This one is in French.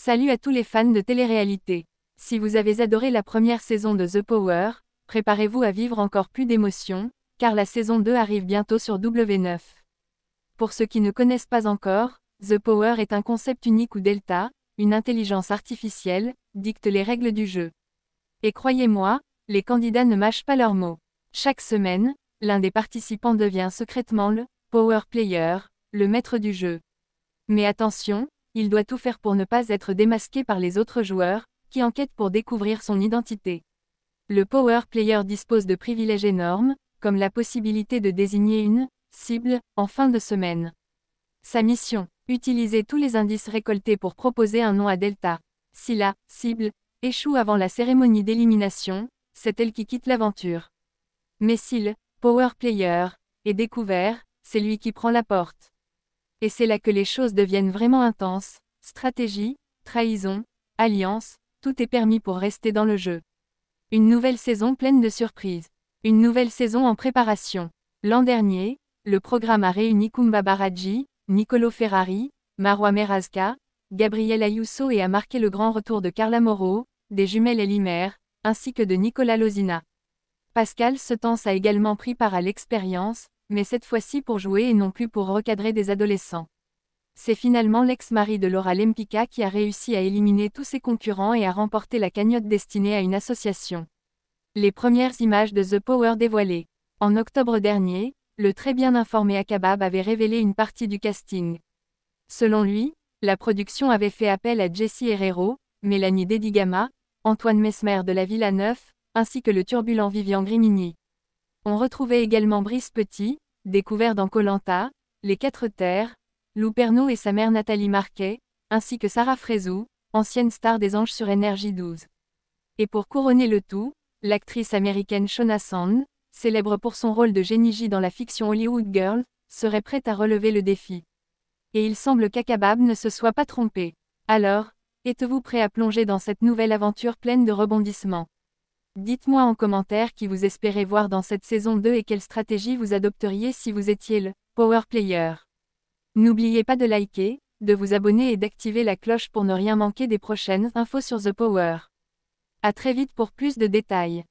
Salut à tous les fans de télé-réalité. Si vous avez adoré la première saison de The Power, préparez-vous à vivre encore plus d'émotions, car la saison 2 arrive bientôt sur W9. Pour ceux qui ne connaissent pas encore, The Power est un concept unique où Delta, une intelligence artificielle, dicte les règles du jeu. Et croyez-moi, les candidats ne mâchent pas leurs mots. Chaque semaine, l'un des participants devient secrètement le Power Player, le maître du jeu. Mais attention, il doit tout faire pour ne pas être démasqué par les autres joueurs, qui enquêtent pour découvrir son identité. Le Power Player dispose de privilèges énormes, comme la possibilité de désigner une cible en fin de semaine. Sa mission, utiliser tous les indices récoltés pour proposer un nom à Delta. Si la cible échoue avant la cérémonie d'élimination, c'est elle qui quitte l'aventure. Mais si le Power Player est découvert, c'est lui qui prend la porte. Et c'est là que les choses deviennent vraiment intenses, stratégie, trahison, alliance, tout est permis pour rester dans le jeu. Une nouvelle saison pleine de surprises. Une nouvelle saison en préparation. L'an dernier, le programme a réuni Kumba Baraji, Nicolo Ferrari, Marwa Merazka, Gabriel Ayuso et a marqué le grand retour de Carla Moro, des jumelles Elimer, ainsi que de Nicolas Lozina. Pascal Setens a également pris part à l'expérience, mais cette fois-ci pour jouer et non plus pour recadrer des adolescents. C'est finalement l'ex-mari de Laura Lempicka qui a réussi à éliminer tous ses concurrents et à remporter la cagnotte destinée à une association. Les premières images de The Power dévoilées. En octobre dernier, le très bien informé Akabab avait révélé une partie du casting. Selon lui, la production avait fait appel à Jessie Herrero, Mélanie Dedigama, Antoine Mesmer de la Villeneuve, ainsi que le turbulent Vivian Grimini. On retrouvait également Brice Petit, découvert dans Koh-Lanta, Les Quatre Terres, Lou Pernaut et sa mère Nathalie Marquet, ainsi que Sarah Frézou, ancienne star des Anges sur Énergie 12. Et pour couronner le tout, l'actrice américaine Shona Sand, célèbre pour son rôle de Jenny J dans la fiction Hollywood Girl, serait prête à relever le défi. Et il semble qu'Akabab ne se soit pas trompé. Alors, êtes-vous prêt à plonger dans cette nouvelle aventure pleine de rebondissements? Dites-moi en commentaire qui vous espérez voir dans cette saison 2 et quelle stratégie vous adopteriez si vous étiez le Power Player. N'oubliez pas de liker, de vous abonner et d'activer la cloche pour ne rien manquer des prochaines infos sur The Power. À très vite pour plus de détails.